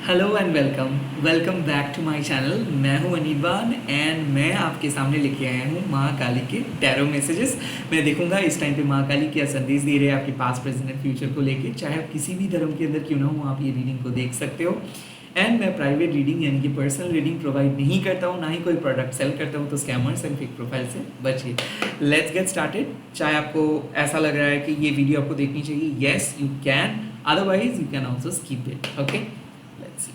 Hello and welcome welcome back to my channel. मैं हूं अनिबान and मैं आपके सामने लेके आया हूं माँ काली के टैरो मैसेजेस। मैं देखूंगा इस टाइम पे माँ काली क्या संदेश दे रहे हैं आपके पास प्रेजेंट एंड फ्यूचर को लेके। चाहे आप किसी भी धर्म के अंदर क्यों ना हो, आप ये रीडिंग को देख सकते हो। एंड मैं प्राइवेट रीडिंग यानी कि पर्सनल रीडिंग प्रोवाइड नहीं करता हूँ, ना ही कोई प्रोडक्ट सेल करता हूँ, तो स्कैमर्स एंड फेक प्रोफाइल से बचिए। Let's get started. चाहे आपको ऐसा लग रहा है कि ये वीडियो आपको देखनी चाहिए, yes you can, otherwise you can also skip it. Okay, let's see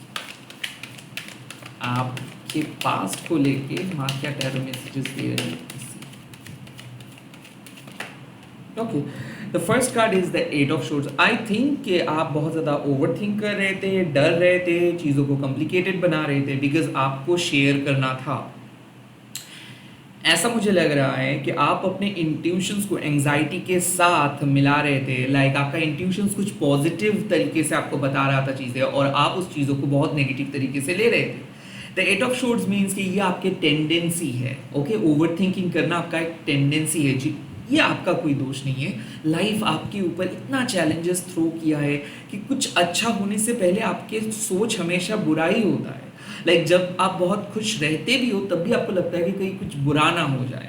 आपके पास्ट को लेके माँ क्या टैरो मैसेजेस दे रहे हैं। Okay, the first card is the eight of swords. I think कि आप बहुत ज़्यादा ओवर थिंक कर रहे थे, डर रहे थे, चीज़ों को कॉम्प्लिकेटेड बना रहे थे बिकॉज आपको शेयर करना था। ऐसा मुझे लग रहा है कि आप अपने इंट्यूशंस को एंजाइटी के साथ मिला रहे थे। लाइक आपका इंट्यूशंस कुछ पॉजिटिव तरीके से आपको बता रहा था चीज़ें, और आप उस चीज़ों को बहुत नेगेटिव तरीके से ले रहे थे। द एट ऑफ शोर्ड्स मीन्स कि ये आपके टेंडेंसी है। ओके, ओवर थिंकिंग करना आपका एक टेंडेंसी है जी। ये आपका कोई दोष नहीं है। लाइफ आपके ऊपर इतना चैलेंजेस थ्रो किया है कि कुछ अच्छा होने से पहले आपके सोच हमेशा बुरा ही होता है। लाइक जब आप बहुत खुश रहते भी हो तब भी आपको लगता है कि कहीं कुछ बुरा ना हो जाए।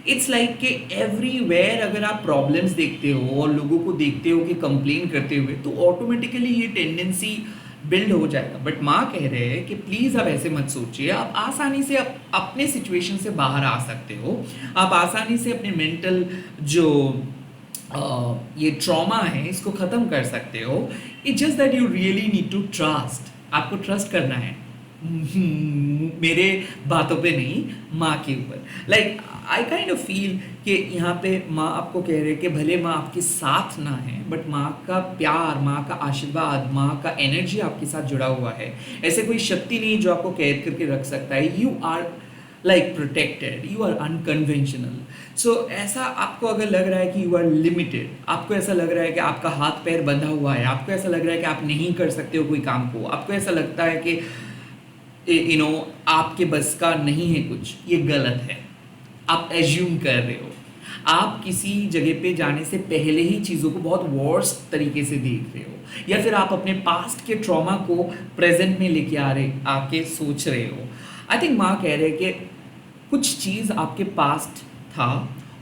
इट्स लाइक कि एवरीवेयर अगर आप प्रॉब्लम्स देखते हो और लोगों को देखते हो कि कंप्लेन करते हुए, तो ऑटोमेटिकली ये टेंडेंसी बिल्ड हो जाएगा। बट माँ कह रहे हैं कि प्लीज़ आप ऐसे मत सोचिए। आप आसानी से अपने सिचुएशन से बाहर आ सकते हो। आप आसानी से अपने मेंटल जो ये ट्रॉमा है इसको ख़त्म कर सकते हो। It's just that you really need to trust. आपको ट्रस्ट करना है मेरे बातों पे नहीं, माँ के ऊपर। Like I kind of feel कि यहाँ पे माँ आपको कह रहे हैं कि भले माँ आपके साथ ना है, बट माँ का प्यार, माँ का आशीर्वाद, माँ का एनर्जी आपके साथ जुड़ा हुआ है। ऐसे कोई शक्ति नहीं जो आपको कैद करके रख सकता है। You are like protected, you are unconventional. So ऐसा आपको अगर लग रहा है कि यू आर लिमिटेड, आपको ऐसा लग रहा है कि आपका हाथ पैर बंधा हुआ है, आपको ऐसा लग रहा है कि आप नहीं कर सकते हो कोई काम को, आपको ऐसा लगता है कि आपके बस का नहीं है कुछ, ये गलत है। आप एज्यूम कर रहे हो। आप किसी जगह पे जाने से पहले ही चीज़ों को बहुत वर्स्ट तरीके से देख रहे हो, या फिर आप अपने पास्ट के ट्रॉमा को प्रेजेंट में लेके आके सोच रहे हो। आई थिंक माँ कह रहे हैं कि कुछ चीज़ आपके पास्ट था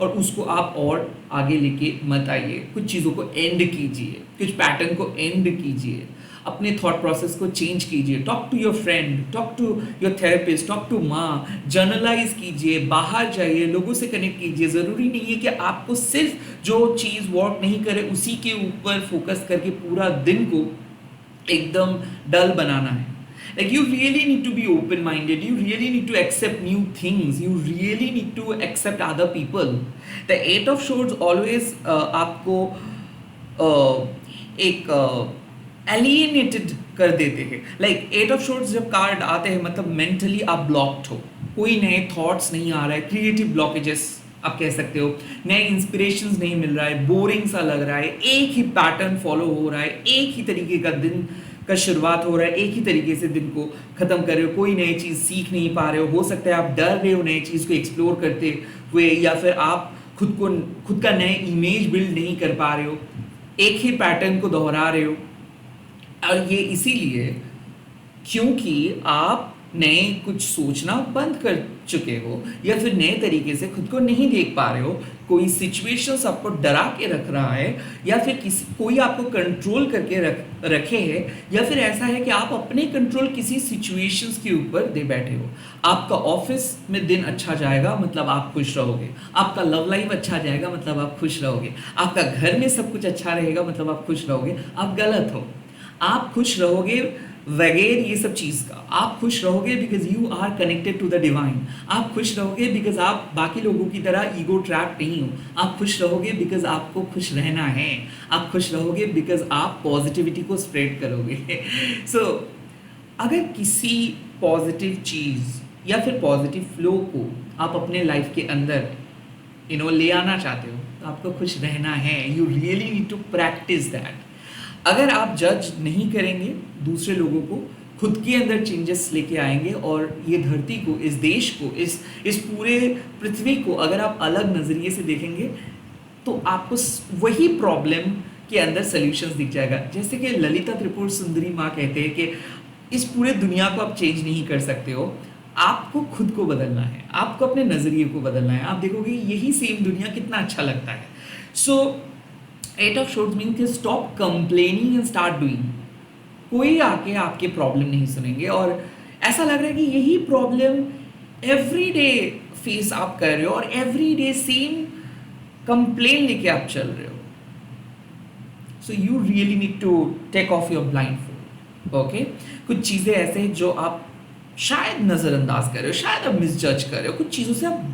और उसको आप और आगे लेके मत आइए। कुछ चीज़ों को एंड कीजिए, कुछ पैटर्न को एंड कीजिए, अपने थॉट प्रोसेस को चेंज कीजिए। Talk to your friend, talk to your therapist, talk to माँ, जर्नलाइज कीजिए, बाहर जाइए, लोगों से कनेक्ट कीजिए। ज़रूरी नहीं है कि आपको सिर्फ जो चीज़ वर्क नहीं करे उसी के ऊपर फोकस करके पूरा दिन को एकदम डल बनाना है। Like you really need to be open-minded. You really need to accept new things. You really need to accept other people. The Eight of Swords always आपको एक एलिएनेटेड कर देते हैं। लाइक एट ऑफ शोर्ड्स जब कार्ड आते हैं मतलब मेंटली आप ब्लॉक्ड हो, कोई नए थॉट्स नहीं आ रहा है, क्रिएटिव ब्लॉकेजेस आप कह सकते हो, नए इंस्पिरेशंस नहीं मिल रहा है, बोरिंग सा लग रहा है, एक ही पैटर्न फॉलो हो रहा है, एक ही तरीके का दिन का शुरुआत हो रहा है, एक ही तरीके से दिन को ख़त्म कर रहे हो, कोई नई चीज़ सीख नहीं पा रहे हो सकता है आप डर रहे हो नई चीज़ को एक्सप्लोर करते हुए, या फिर आप खुद का नए इमेज बिल्ड नहीं कर पा रहे हो, एक ही पैटर्न को दोहरा रहे हो। और ये इसीलिए क्योंकि आप नए कुछ सोचना बंद कर चुके हो, या फिर नए तरीके से खुद को नहीं देख पा रहे हो। कोई सिचुएशंस आपको डरा के रख रहा है, या फिर कोई आपको कंट्रोल करके रखे है, या फिर ऐसा है कि आप अपने कंट्रोल किसी सिचुएशंस के ऊपर दे बैठे हो। आपका ऑफिस में दिन अच्छा जाएगा मतलब आप खुश रहोगे, आपका लव लाइफ अच्छा जाएगा मतलब आप खुश रहोगे, आपका घर में सब कुछ अच्छा रहेगा मतलब आप खुश रहोगे। आप गलत हो। आप खुश रहोगे वगैर ये सब चीज़ का। आप खुश रहोगे because you are connected to the divine. आप खुश रहोगे बिकॉज आप बाकी लोगों की तरह ईगो ट्रैप नहीं हो। आप खुश रहोगे बिकॉज आपको खुश रहना है। आप खुश रहोगे बिकॉज आप पॉजिटिविटी को स्प्रेड करोगे। सो अगर किसी पॉजिटिव चीज़ या फिर पॉजिटिव फ्लो को आप अपने लाइफ के अंदर ले आना चाहते हो, तो आपको खुश रहना है। You really need to practise that. अगर आप जज नहीं करेंगे दूसरे लोगों को, खुद के अंदर चेंजेस लेके आएंगे, और ये धरती को, इस देश को, इस पूरे पृथ्वी को अगर आप अलग नज़रिए से देखेंगे, तो आपको वही प्रॉब्लम के अंदर सॉल्यूशंस दिख जाएगा। जैसे कि ललिता त्रिपुर सुंदरी माँ कहते हैं कि इस पूरे दुनिया को आप चेंज नहीं कर सकते हो, आपको खुद को बदलना है, आपको अपने नज़रिए को बदलना है। आप देखोगे यही सेम दुनिया कितना अच्छा लगता है। सो एट ऑफ शोर्ट्स मीन कि stop complaining and start doing. कोई आके आपके प्रॉब्लम नहीं सुनेंगे, और ऐसा लग रहा है कि यही प्रॉब्लम एवरी डे फेस आप कर रहे हो और एवरी डे सेम कंप्लेन लेके आप चल रहे हो। So you really need to take off your blindfold. Okay, कुछ चीज़ें ऐसे हैं जो आप शायद नज़रअंदाज कर रहे हो, शायद आप मिसजज कर रहे हो, कुछ चीज़ों से आप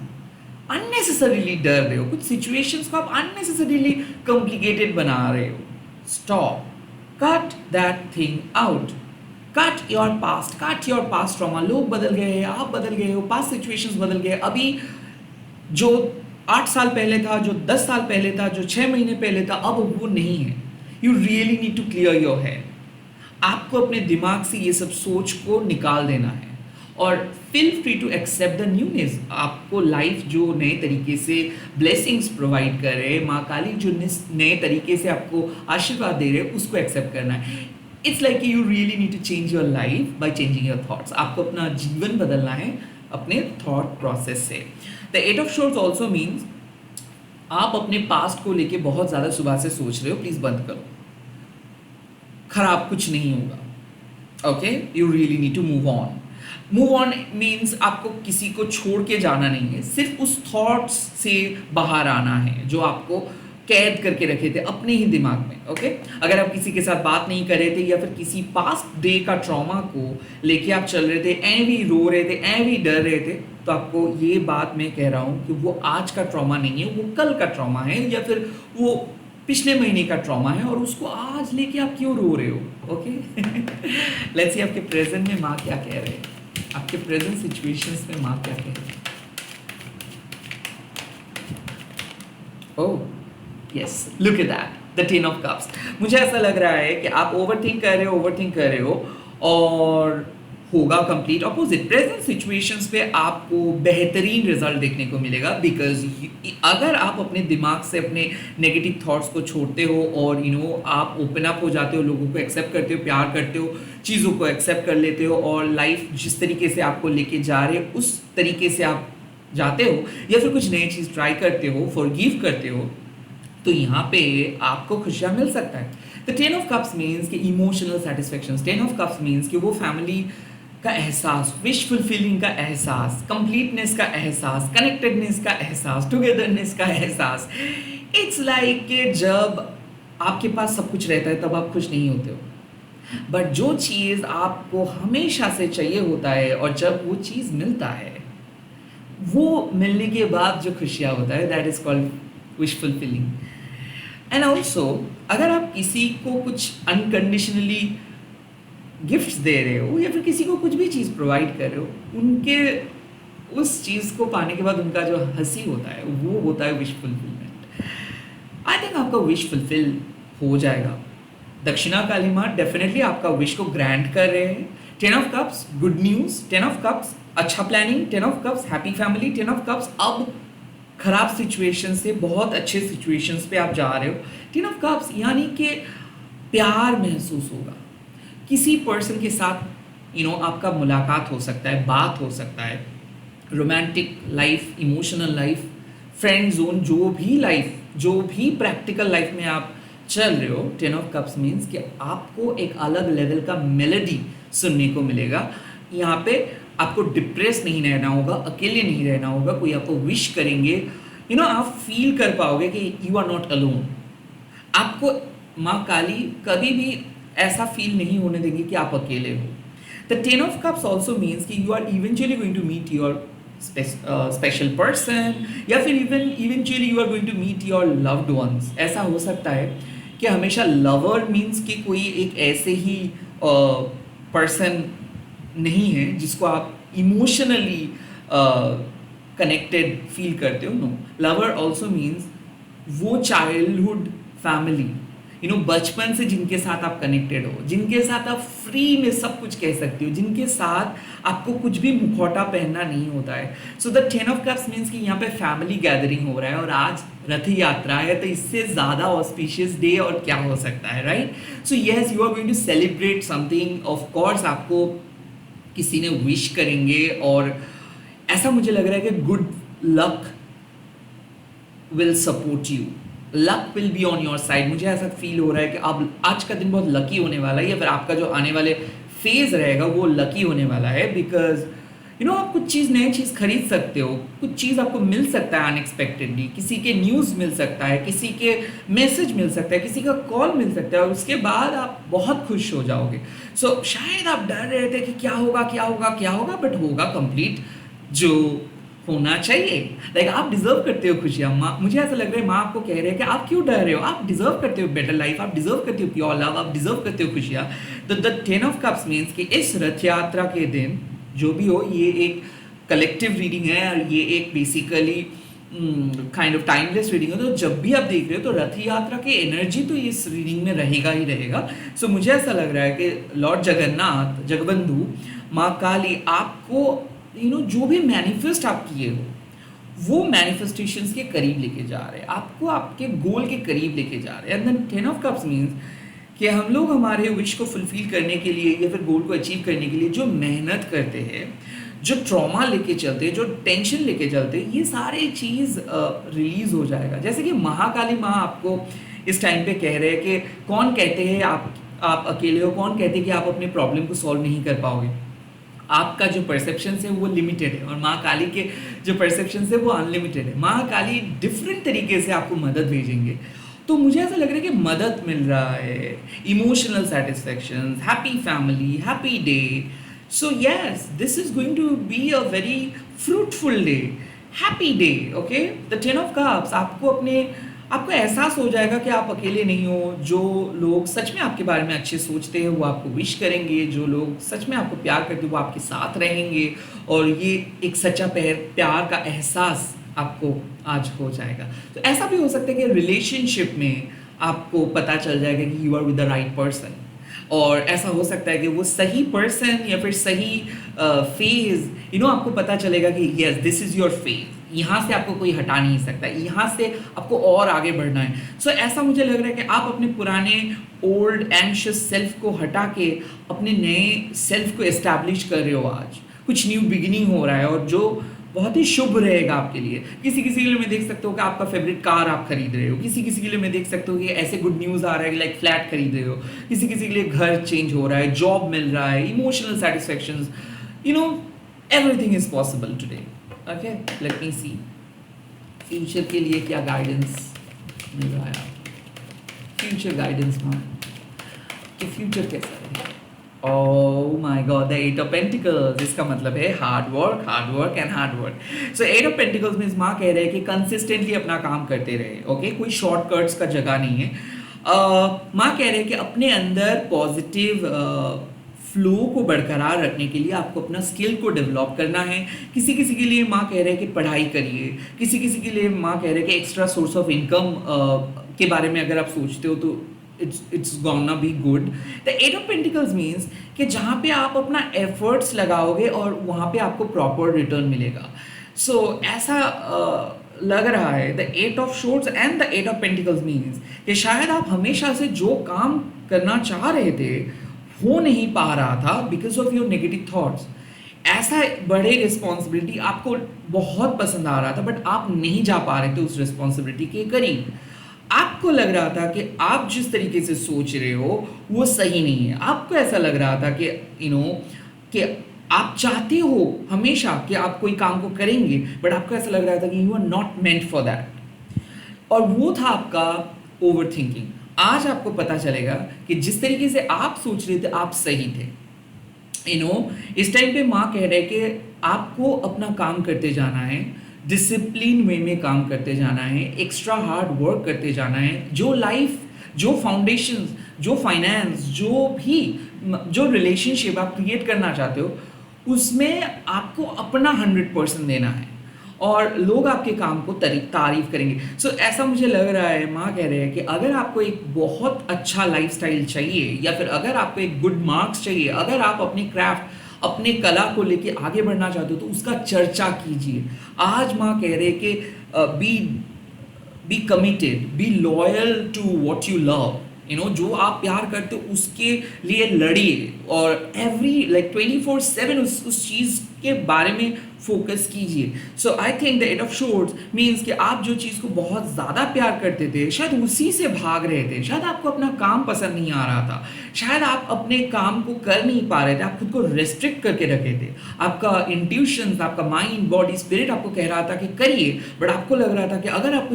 अननेसेसरीली डर रहे हो, कुछ सिचुएशंस को आप अननेसेसरीली कॉम्प्लिकेटेड बना रहे हो। Stop, cut that thing out, cut your past trauma. लोग बदल गए हैं, आप बदल गए हो, पास्ट सिचुएशंस बदल गए। अभी जो 8 साल पहले था, जो 10 साल पहले था, जो 6 महीने पहले था, अब वो नहीं है। You really need to clear your head. आपको अपने दिमाग से ये सब सोच को निकाल देना है और feel free to accept the newness. आपको लाइफ जो नए तरीके से ब्लेसिंग्स प्रोवाइड कर रहे हैं, माँ काली जो नए तरीके से आपको आशीर्वाद दे रहे हैं, उसको एक्सेप्ट करना है। It's like you really need to change your life by changing your thoughts. आपको अपना जीवन बदलना है अपने थॉट प्रोसेस से। The eight of swords also means आप अपने पास्ट को लेके बहुत ज़्यादा सुबह से सोच रहे हो, प्लीज़ बंद करो, खराब कुछ नहीं होगा। Okay, you really need to move on. Move on means आपको किसी को छोड़ के जाना नहीं है, सिर्फ उस थॉट्स से बाहर आना है जो आपको कैद करके रखे थे अपने ही दिमाग में। ओके, अगर आप किसी के साथ बात नहीं कर रहे थे या फिर किसी पास्ट डे का ट्रॉमा को लेके आप चल रहे थे, ऐवी रो रहे थे, ऐवी डर रहे थे, तो आपको ये बात मैं कह रहा हूँ कि वो आज का ट्रॉमा नहीं है, वो कल का ट्रॉमा है या फिर वो पिछले महीने का ट्रॉमा है, और उसको आज लेके आप क्यों रो रहे हो। ओके, लेट्स सी आपके प्रेजेंट में माँ क्या कह रहे हैं, आपके प्रेजेंट सिचुएशंस में माँ क्या कह रही है। Oh yes, look at that, the 10 of cups. मुझे ऐसा लग रहा है कि आप ओवरथिंक कर रहे हो और होगा कंप्लीट ऑपोजिट। प्रेजेंट सिचुएशंस पे आपको बेहतरीन रिजल्ट देखने को मिलेगा, बिकॉज अगर आप अपने दिमाग से अपने नेगेटिव थॉट्स को छोड़ते हो और आप ओपन अप हो जाते हो, लोगों को एक्सेप्ट करते हो, प्यार करते हो, चीज़ों को एक्सेप्ट कर लेते हो और लाइफ जिस तरीके से आपको लेके जा रहे हो उस तरीके से आप जाते हो, या फिर कुछ नई चीज़ ट्राई करते हो, फॉरगिव करते हो, तो यहाँ पे आपको खुशियाँ मिल सकता है। तो 10 ऑफ कप्स मीन्स कि emotional satisfaction, 10 of cups means कि वो फैमिली का एहसास, विश फुलफिलिंग का एहसास, कंप्लीटनेस का एहसास, कनेक्टेडनेस का एहसास, टुगेदरनेस का एहसास। इट्स लाइक कि जब आपके पास सब कुछ रहता है तब आप खुश नहीं होते हो, बट जो चीज़ आपको हमेशा से चाहिए होता है और जब वो चीज़ मिलता है, वो मिलने के बाद जो खुशियाँ होता है, that is called wish fulfilling. And also अगर आप किसी को कुछ अनकंडीशनली गिफ्ट्स दे रहे हो या फिर किसी को कुछ भी चीज़ प्रोवाइड कर रहे हो, उनके उस चीज़ को पाने के बाद उनका जो हंसी होता है वो होता है विश फुलफिलमेंट। आई थिंक आपका विश फुलफिल हो जाएगा। दक्षिणा काली माँ डेफिनेटली आपका विश को ग्रांट कर रहे हैं। 10 of cups good news, 10 of cups अच्छा planning, 10 of cups happy family, 10 of cups अब खराब सिचुएशन से बहुत अच्छे सिचुएशंस पे आप जा रहे हो। 10 ऑफ कप्स यानी कि प्यार महसूस होगा, किसी पर्सन के साथ आपका मुलाकात हो सकता है, बात हो सकता है, romantic life, emotional life, friend zone, जो भी प्रैक्टिकल लाइफ में आप चल रहे हो। 10 ऑफ कप्स मीन्स कि आपको एक अलग लेवल का मेलोडी सुनने को मिलेगा। यहाँ पे आपको डिप्रेस नहीं रहना होगा, अकेले नहीं रहना होगा, कोई आपको विश करेंगे, आप फील कर पाओगे कि यू आर नॉट अलोन। आपको माँ काली कभी भी ऐसा फील नहीं होने देंगे कि आप अकेले हो। The 10 of cups also means कि you are eventually going to meet your special person, या फिर eventually you are going to meet your loved ones. ऐसा हो सकता है कि हमेशा लवर मीन्स कि कोई एक ऐसे ही पर्सन नहीं है जिसको आप इमोशनली कनेक्टेड फील करते हो। नो, लवर ऑल्सो मीन्स वो चाइल्डहुड फैमिली बचपन से जिनके साथ आप कनेक्टेड हो, जिनके साथ आप फ्री में सब कुछ कह सकते हो, जिनके साथ आपको कुछ भी मुखौटा पहनना नहीं होता है. सो द 10 of Cups मीन्स कि यहाँ पे फैमिली गैदरिंग हो रहा है और आज रथ यात्रा है, तो इससे ज़्यादा ऑस्पिशियस डे और क्या हो सकता है, right? So yes, you are going to celebrate something. Of course आपको किसी ने विश करेंगे और ऐसा मुझे लग रहा है कि good luck will support you, luck will be on your side. मुझे ऐसा फील हो रहा है कि अब आज का दिन बहुत लकी होने वाला है, या फिर आपका जो आने वाले फेज रहेगा वो लकी होने वाला है. बिकॉज आप कुछ चीज़ नई चीज़ खरीद सकते हो, कुछ चीज़ आपको मिल सकता है अनएक्सपेक्टेडली, किसी के न्यूज़ मिल सकता है, किसी के मैसेज मिल सकता है, किसी का कॉल मिल सकता है और उसके बाद आप बहुत खुश हो जाओगे. सो शायद आप डर रहे थे कि क्या होगा क्या होगा क्या होगा, बट होगा कंप्लीट जो होना चाहिए. लाइक आप डिजर्व करते हो खुशियाँ. माँ, मुझे ऐसा लग रहा है माँ आपको कह रहे हैं कि आप क्यों डर रहे हो, आप डिजर्व करते हो बेटर लाइफ, आप डिजर्व करते हो प्योर लव, आप डिजर्व करते हो खुशियाँ. तो द 10 of Cups मीन्स कि इस रथ यात्रा के दिन जो भी हो, ये एक कलेक्टिव रीडिंग है और ये एक basically kind of timeless reading है. तो जब भी आप देख रहे हो तो रथ यात्रा की एनर्जी तो इस रीडिंग में रहेगा ही रहेगा. सो मुझे ऐसा लग रहा है कि लॉर्ड जगन्नाथ, जगबंधु, माँ काली आपको जो भी मैनिफेस्ट आप किए हो वो मैनिफेस्टेशंस के करीब लेके जा रहे हैं, आपको आपके गोल के करीब लेके जा रहे हैं. एंड देन 10 of Cups मीन्स कि हम लोग हमारे विश को फुलफिल करने के लिए या फिर गोल को अचीव करने के लिए जो मेहनत करते हैं, जो ट्रॉमा लेके चलते हैं, जो टेंशन लेके चलते हैं, ये सारे चीज़ रिलीज हो जाएगा. जैसे कि महाकाली माँ आपको इस टाइम पे कह रहे हैं कि कौन कहते हैं आप अकेले हो, कौन कहते हैं कि आप अपने प्रॉब्लम को सॉल्व नहीं कर पाओगे. आपका जो परसेप्शन है वो लिमिटेड है और माँ काली के जो परसेप्शन है वो अनलिमिटेड है. माँ काली डिफरेंट तरीके से आपको मदद भेजेंगे. तो मुझे ऐसा लग रहा है कि मदद मिल रहा है, emotional satisfaction, happy family, happy day. So yes, this is going to be a very fruitful day, happy day. Okay, the 10 of Cups आपको एहसास हो जाएगा कि आप अकेले नहीं हो. जो लोग सच में आपके बारे में अच्छे सोचते हैं वो आपको विश करेंगे, जो लोग सच में आपको प्यार करते हैं वो आपके साथ रहेंगे और ये एक सच्चा प्यार का एहसास आपको आज हो जाएगा. तो ऐसा भी हो सकता है कि रिलेशनशिप में आपको पता चल जाएगा कि you are with the right person, और ऐसा हो सकता है कि वो सही पर्सन या फिर सही फेज आपको पता चलेगा कि yes this is your phase, यहाँ से आपको कोई हटा नहीं सकता, यहाँ से आपको और आगे बढ़ना है. सो ऐसा मुझे लग रहा है कि आप अपने पुराने ओल्ड एंशियस सेल्फ को हटा के अपने नए सेल्फ को एस्टैब्लिश कर रहे हो. आज कुछ न्यू बिगिनिंग हो रहा है और जो बहुत ही शुभ रहेगा आपके लिए. किसी किसी के लिए मैं देख सकता हूँ कि आपका फेवरेट कार आप खरीद रहे हो, किसी किसी के लिए मैं देख सकता हूँ कि ऐसे गुड न्यूज़ आ रहा है लाइक फ्लैट खरीद रहे हो, किसी किसी के लिए घर चेंज हो रहा है, जॉब मिल रहा है, emotional satisfaction, everything is possible today. Okay, let me see future के लिए क्या गाइडेंस मिल रहा है. फ्यूचर गाइडेंस मान कि फ्यूचर कैसा है. Oh my God, the 8 of Pentacles. इसका मतलब है hard work and hard work. So 8 of Pentacles means माँ कह रहे हैं कि कंसिस्टेंटली अपना काम करते रहे. ओके, कोई शॉर्टकट्स का जगह नहीं है. माँ कह रहे हैं कि अपने अंदर पॉजिटिव फ्लो को बरकरार रखने के लिए आपको अपना स्किल को डेवलप करना है. किसी किसी के लिए माँ कह रहे हैं कि पढ़ाई करिए, किसी किसी के लिए माँ कह रहे हैं कि एक्स्ट्रा सोर्स ऑफ इनकम के बारे में अगर आप सोचते हो तो it's gonna be good. The 8 of Pentacles means कि जहाँ पे आप अपना एफर्ट्स लगाओगे और वहाँ पे आपको प्रॉपर रिटर्न मिलेगा. सो ऐसा लग रहा है the 8 of Swords and the 8 of Pentacles means कि शायद आप हमेशा से जो काम करना चाह रहे थे हो नहीं पा रहा था because of your negative thoughts. ऐसा बड़े रिस्पॉन्सिबिलिटी आपको बहुत पसंद आ रहा था बट आप नहीं जा पा रहे थे उस रिस्पॉन्सिबिलिटी के करीब. आपको लग रहा था कि आप जिस तरीके से सोच रहे हो वो सही नहीं है. आपको ऐसा लग रहा था कि कि आप चाहते हो हमेशा कि आप कोई काम को करेंगे बट आपको ऐसा लग रहा था कि you are not meant for that, और वो था आपका ओवर थिंकिंग. आज आपको पता चलेगा कि जिस तरीके से आप सोच रहे थे आप सही थे. इस टाइम पे माँ कह रहे कि आपको अपना काम करते जाना है, डिसिप्लिन वे में काम करते जाना है, एक्स्ट्रा हार्ड वर्क करते जाना है. जो लाइफ, जो फाउंडेशन, जो फाइनेंस, जो रिलेशनशिप आप क्रिएट करना चाहते हो उसमें आपको अपना 100% देना है. और लोग आपके काम को तारीफ करेंगे। सो ऐसा मुझे लग रहा है, माँ कह रहे हैं कि अगर आपको एक बहुत अच्छा लाइफस्टाइल चाहिए या फिर अगर आपको एक गुड मार्क्स चाहिए, अगर आप अपनी क्राफ्ट अपने कला को लेके आगे बढ़ना चाहते हो तो उसका चर्चा कीजिए। आज माँ कह रहे हैं कि be be committed, be loyal to what you love, जो आप प्यार करते हो उसके लिए लड़िए और एवरी लाइक 24/7 उस चीज़ के बारे में फोकस कीजिए। So I think the eight of swords means कि आप जो चीज़ को बहुत ज़्यादा प्यार करते थे शायद उसी से भाग रहे थे, शायद आपको अपना काम पसंद नहीं आ रहा था, शायद आप अपने काम को कर नहीं पा रहे थे, आप खुद को रेस्ट्रिक्ट करके रखे थे। आपका इंट्यूशन, आपका माइंड, बॉडी, स्पिरिट आपको कह रहा था कि करिए, बट आपको लग रहा था कि अगर आप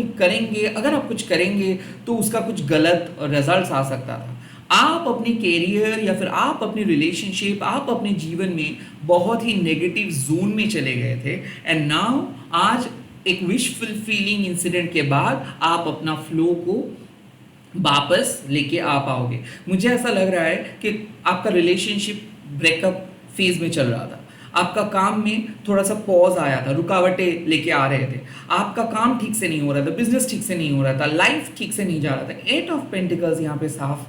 कुछ करेंगे तो उसका कुछ गलत रिजल्ट आ सकता था। आप अपने कैरियर या फिर आप अपनी रिलेशनशिप, आप अपने जीवन में बहुत ही नेगेटिव जोन में चले गए थे एंड नाउ आज एक विश फुलफिलिंग इंसिडेंट के बाद आप अपना फ्लो को वापस लेके आ पाओगे। मुझे ऐसा लग रहा है कि आपका रिलेशनशिप ब्रेकअप फेज में चल रहा था, आपका काम में थोड़ा सा पॉज आया था, रुकावटें लेके आ रहे थे, आपका काम ठीक से नहीं हो रहा था, बिजनेस ठीक से नहीं हो रहा था, लाइफ ठीक से नहीं जा रहा था। 8 ऑफ पेंटिकल्स यहाँ पे साफ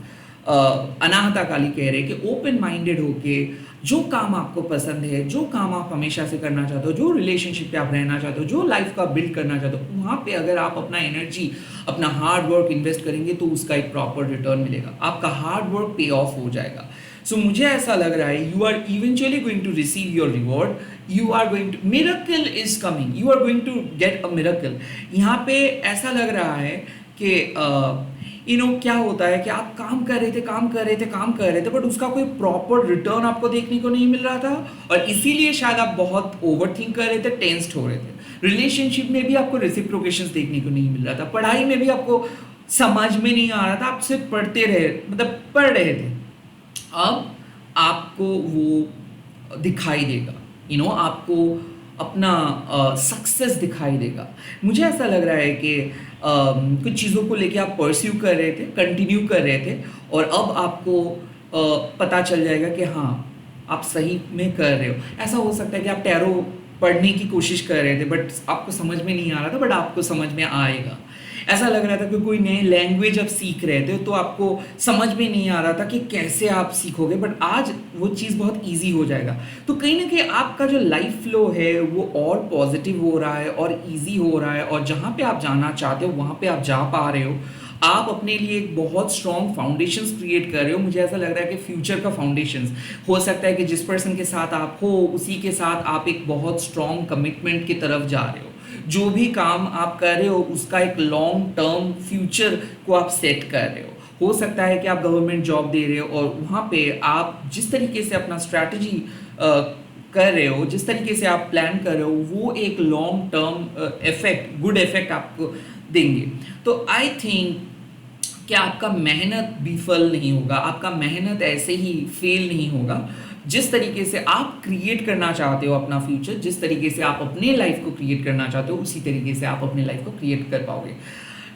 अनाहता काली कह रहे हैं कि ओपन माइंडेड होके जो काम आपको पसंद है, जो काम आप हमेशा से करना चाहते हो, जो रिलेशनशिप पे आप रहना चाहते हो, जो लाइफ का बिल्ड करना चाहते हो, वहाँ पे अगर आप अपना एनर्जी, अपना हार्ड वर्क इन्वेस्ट करेंगे तो उसका एक प्रॉपर रिटर्न मिलेगा, आपका हार्ड वर्क पे ऑफ हो जाएगा। सो मुझे ऐसा लग रहा है you are eventually going to receive your reward, you are going to, miracle is coming, you are going to get a miracle. यहाँ पे ऐसा लग रहा है कि क्या होता है कि आप काम कर रहे थे बट उसका कोई प्रॉपर रिटर्न आपको देखने को नहीं मिल रहा था और इसीलिए शायद आप बहुत ओवर थिंक कर रहे थे, टेंस्ड हो रहे थे। रिलेशनशिप में भी आपको रेसिप्रोकेशंस देखने को नहीं मिल रहा था, पढ़ाई में भी आपको समझ में नहीं आ रहा था, आप सिर्फ पढ़ रहे थे। अब आपको वो दिखाई देगा, आपको अपना सक्सेस दिखाई देगा। मुझे ऐसा लग रहा है कि कुछ चीज़ों को लेके आप परस्यू कर रहे थे, कंटिन्यू कर रहे थे और अब आपको पता चल जाएगा कि हाँ आप सही में कर रहे हो। ऐसा हो सकता है कि आप टैरो पढ़ने की कोशिश कर रहे थे बट आपको समझ में नहीं आ रहा था, बट आपको समझ में आएगा। ऐसा लग रहा था कि कोई नए लैंग्वेज आप सीख रहे थे तो आपको समझ में नहीं आ रहा था कि कैसे आप सीखोगे, बट आज वो चीज़ बहुत इजी हो जाएगा। तो कहीं ना कहीं आपका जो लाइफ फ्लो है वो और पॉजिटिव हो रहा है और इजी हो रहा है और जहाँ पे आप जाना चाहते हो वहाँ पे आप जा पा रहे हो। आप अपने लिए एक बहुत स्ट्रॉन्ग फाउंडेशंस क्रिएट कर रहे हो। मुझे ऐसा लग रहा है कि फ्यूचर का फाउंडेशंस हो सकता है कि जिस पर्सन के साथ आप हो उसी के साथ आप एक बहुत स्ट्रॉन्ग कमिटमेंट की तरफ जा रहे हो। जो भी काम आप कर रहे हो उसका एक लॉन्ग टर्म फ्यूचर को आप सेट कर रहे हो सकता है कि आप गवर्नमेंट जॉब दे रहे हो और वहाँ पे आप जिस तरीके से अपना स्ट्रैटेजी कर रहे हो, जिस तरीके से आप प्लान कर रहे हो वो एक long term effect, good effect आपको देंगे। तो आई थिंक कि आपका मेहनत विफल नहीं होगा, आपका मेहनत ऐसे ही फेल नहीं होगा। जिस तरीके से आप क्रिएट करना चाहते हो अपना फ्यूचर, जिस तरीके से आप अपने लाइफ को क्रिएट करना चाहते हो उसी तरीके से आप अपने लाइफ को क्रिएट कर पाओगे।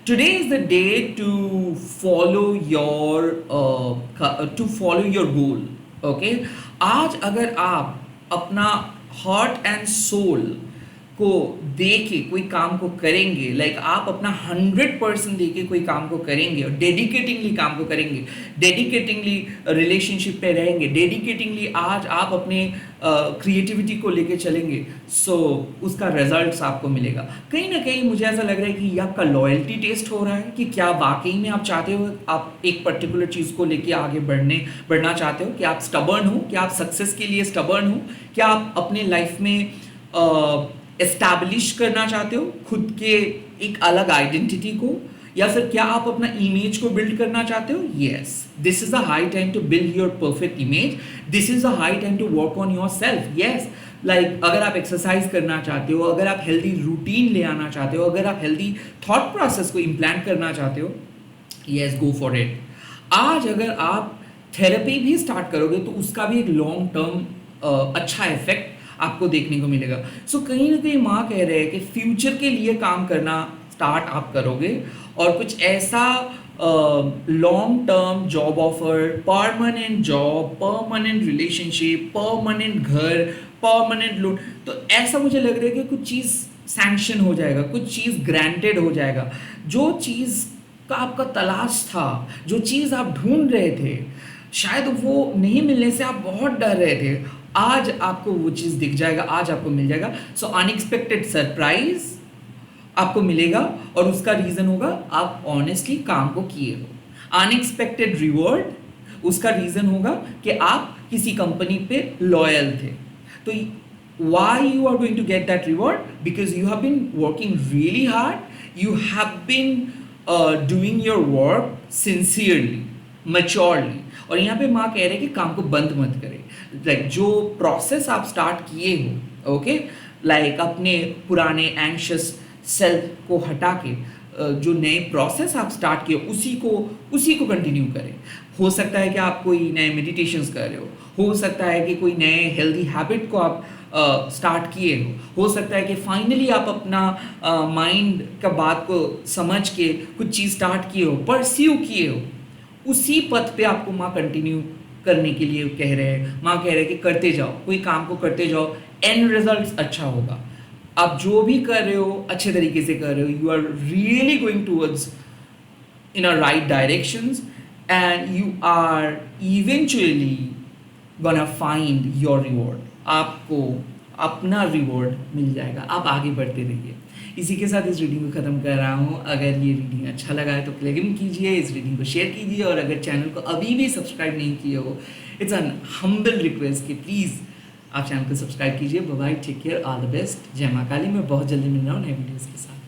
Today is the day to follow your goal. Okay, आज अगर आप अपना हार्ट एंड सोल को दे के कोई काम को करेंगे, लाइक आप अपना 100% दे के कोई काम को करेंगे और डेडिकेटिंगली काम को करेंगे, डेडिकेटिंगली रिलेशनशिप पे रहेंगे, डेडिकेटिंगली आज आप अपने क्रिएटिविटी को लेके चलेंगे, सो उसका रिजल्ट्स आपको मिलेगा। कहीं ना कहीं मुझे ऐसा लग रहा है कि ये आपका लॉयल्टी टेस्ट हो रहा है कि क्या वाकई में आप चाहते हो, आप एक पर्टिकुलर चीज़ को लेके आगे बढ़ना चाहते हो, कि आप स्टबर्न हो, कि आप सक्सेस के लिए स्टबर्न हो, क्या आप अपने लाइफ में एस्टैब्लिश करना चाहते हो खुद के एक अलग आइडेंटिटी को, या फिर क्या आप अपना इमेज को बिल्ड करना चाहते हो। Yes, this is a high time to build your perfect image, this is a high time to work on your self. Yes, like अगर आप एक्सरसाइज करना चाहते हो, अगर आप हेल्दी रूटीन ले आना चाहते हो, अगर आप हेल्दी थॉट प्रोसेस को इम्प्लांट करना चाहते हो, यस, गो फॉर इट। आज अगर आप थेरेपी भी स्टार्ट करोगे तो उसका भी एक लॉन्ग टर्म अच्छा इफेक्ट आपको देखने को मिलेगा। सो कहीं ना कहीं माँ कह रहे हैं कि फ्यूचर के लिए काम करना स्टार्ट आप करोगे और कुछ ऐसा long term job offer, permanent job, permanent relationship, permanent घर, परमानेंट लोन, तो ऐसा मुझे लग रहा है कि कुछ चीज़ सैंक्शन हो जाएगा, कुछ चीज़ ग्रांटेड हो जाएगा। जो चीज़ का आपका तलाश था, जो चीज़ आप ढूंढ रहे थे, शायद वो नहीं मिलने से आप बहुत डर रहे थे, आज आपको वो चीज़ दिख जाएगा, आज आपको मिल जाएगा। सो अनएक्सपेक्टेड सरप्राइज आपको मिलेगा और उसका रीज़न होगा आप ऑनेस्टली काम को किए हो। अनएक्सपेक्टेड रिवॉर्ड उसका रीज़न होगा कि आप किसी कंपनी पे लॉयल थे। तो why you are going to get that reward? Because you have been working really hard, you have been doing your work sincerely, maturely। और यहाँ पे माँ कह रहे हैं कि काम को बंद मत करें। लाइक जो प्रोसेस आप स्टार्ट किए हो, ओके, लाइक अपने पुराने एंशियस सेल्फ को हटा के जो नए प्रोसेस आप स्टार्ट किए उसी को कंटिन्यू करें। हो सकता है कि आप कोई नए मेडिटेशंस कर रहे हो सकता है कि कोई नए हेल्दी हैबिट को आप स्टार्ट किए हो सकता है कि फाइनली आप अपना माइंड का बात को समझ के कुछ चीज़ स्टार्ट किए हो, परस्यू किए हो। उसी पथ पे आपको माँ कंटिन्यू करने के लिए कह रहे हैं। माँ कह रहे हैं कि करते जाओ, कोई काम को करते जाओ, एंड रिजल्ट अच्छा होगा। आप जो भी कर रहे हो अच्छे तरीके से कर रहे हो, you are really going towards in a right directions and you are eventually gonna find your reward। आपको अपना रिवॉर्ड मिल जाएगा, आप आगे बढ़ते रहिए। इसी के साथ इस रीडिंग को ख़त्म कर रहा हूँ। अगर ये रीडिंग अच्छा लगा है तो क्लिक कीजिए, इस रीडिंग को शेयर कीजिए और अगर चैनल को अभी भी सब्सक्राइब नहीं किए हो, इट्स एन हम्बल रिक्वेस्ट कि प्लीज़ आप चैनल को सब्सक्राइब कीजिए। Bye bye, take care, all the best, जय माँ काली। मैं बहुत जल्दी मिल रहा हूँ नए वीडियोज़ के साथ।